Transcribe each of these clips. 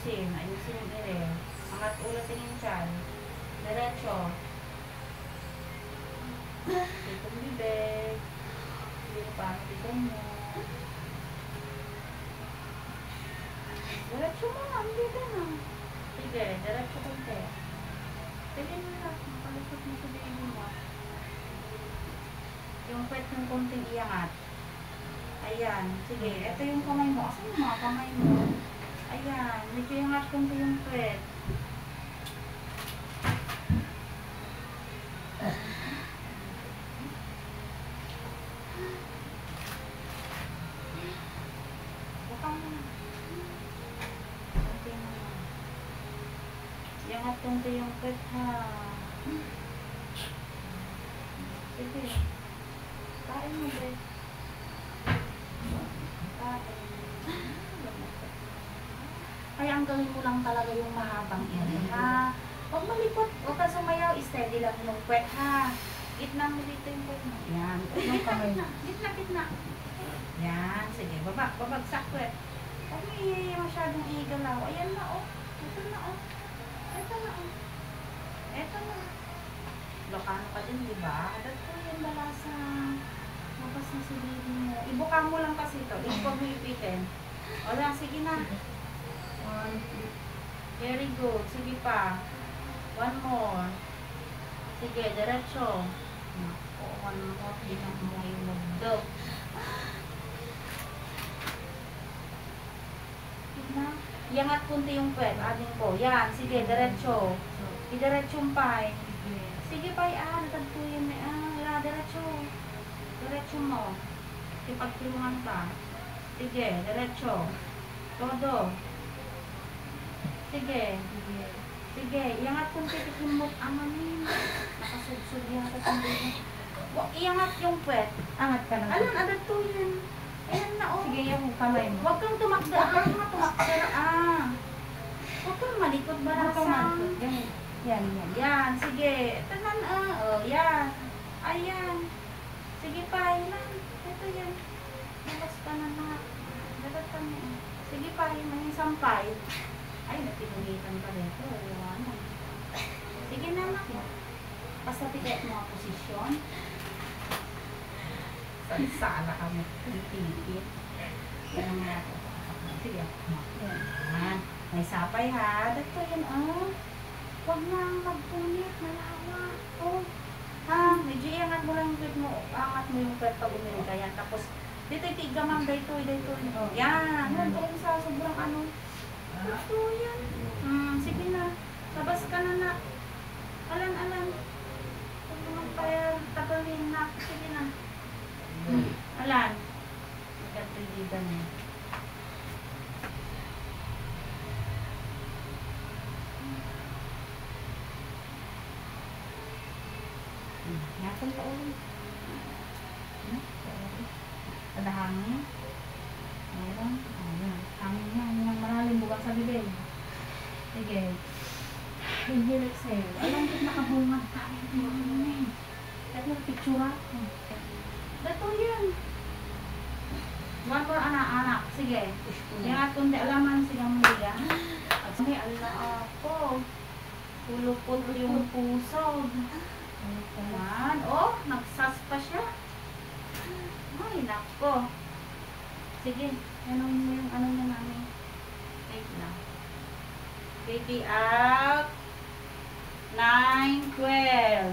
ayusin yung ere. Angat ulo, tingin tiyan. Diretso. Dito yung bibig. Dito pa, dito mo. Diretso mo na, hindi ka na. Sige, diretso konti. Sige mo na, makalusot mo sa baby mo. Yung pwet ng konting iangat. Ayan, sige, ito yung kamay mo. Asan yung mga kamay mo? Ayan, medyo iangat konti yung pwet. Iangat konti yung pet ha. Sige. Kain mo ba? Kain. Kaya ang gawin mo lang talaga yung mahabang ere ha. Huwag malikot. Huwag ka sumayaw. Steady lang yung pet ha. Gitna mo dito yung pet mo. Yan. Yung kamay na. Gitna. Yan. Sige. Babagsak pet. Huwag mo masyadong igalaw. Ayan na oh. Ito na oh. Ito na. Lokano ka din, di ba? Adat ko yung balasa. Mabas na si baby mo. Ibuka mo lang kasi ito. Huwag mo ipitin. O lang, sige na. Very good. Sige pa. One more. Sige, diretso. Naku, one more. Tingnan mo yung magdog. Tignan. Iangat kunti yung pwet. Adin ko. Yan. Sige, diretso. Idiretsong pay. Sige pay, natagpuyin na. Diretso. Diretso mo. Ipagtulungan ka. Sige, diretso. Todo. Sige. Sige, iangat kunti. Tikimot. Amanin. Nakasugsug yan. Iangat yung pwet. Angat ka lang. Alam, adagtuyin. Ayan na, oh. Sige, yung kamay mo. Huwag kang tumakda. Huwag kang malikot barasang. Yan. Yan, sige. Ito na, oh, yan. Ayan. Sige pa, yan. Ito yan. Labas ka na na. Dapat ka na. Sige pa, may sampay. Ay, napinulitan ka rito. Ano. Sige na, anak. Basta tigay mga posisyon. Sala kami. Pilipit. Yan nga. Sige. Yan. May sapay ha. Dato yan, oh. Huwag nang magpunit. Malawa. Oh. Ha? Medyo iangat mo lang yung pet mo. Angat mo yung pet pag uminom ka yan. Tapos, dito tiga ma'am. Dito. Oh. Yan. Yan. Kung sa sobrang ano. Ito yan. Sige na. Labas ka na na. Alan. Huwag mo tagalin na. Sige na. Alan. Magkatiligan na. Nasaan ka ulit? Ada hangin? Meron? Ayan. Hangin ng malalim. Bukas sa bibig. Sige. Inhale, exhale. Alam ko nakabungad tayo. Kahit mag-picture ako. Dato yan. One more anak. Sige. Ingat kundi alaman siya mo yan. At sige, ala ako. Pulupot yung puso. Ayan. Oh, nagsas pa siya. Ay, nako. Sige. Ano mo yung ano na namin? Wait lang. Baby out. 9, 12.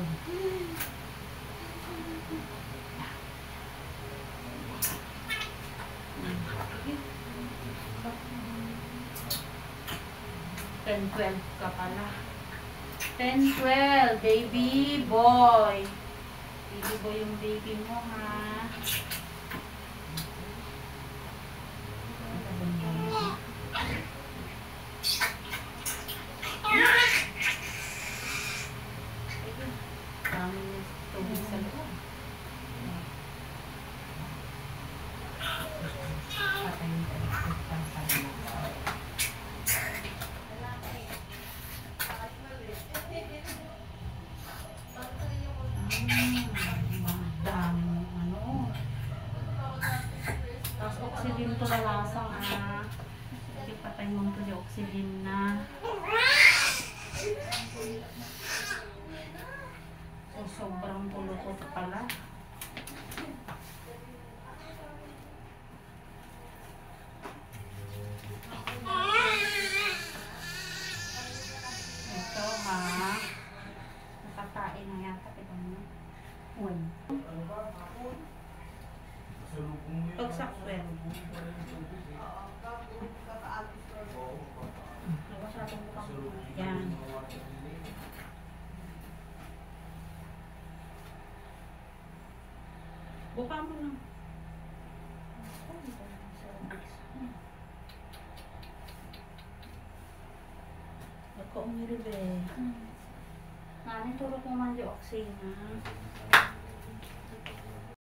Ten, 12 ka pala. 10, 12. Baby boy. Baby boy yung baby mo, ha? Dami niya tubig sa loob. Patayin ka rin. Dami ano. Pakain mo to yung oxygen na. So, sobrang kulukot pala. Ito ha. Nakakain na yata. Ito mo. Uwan. Pagsakwet. Yan. Buka mo na. Ako umiri be. Nani, turok mo man yung oxygen.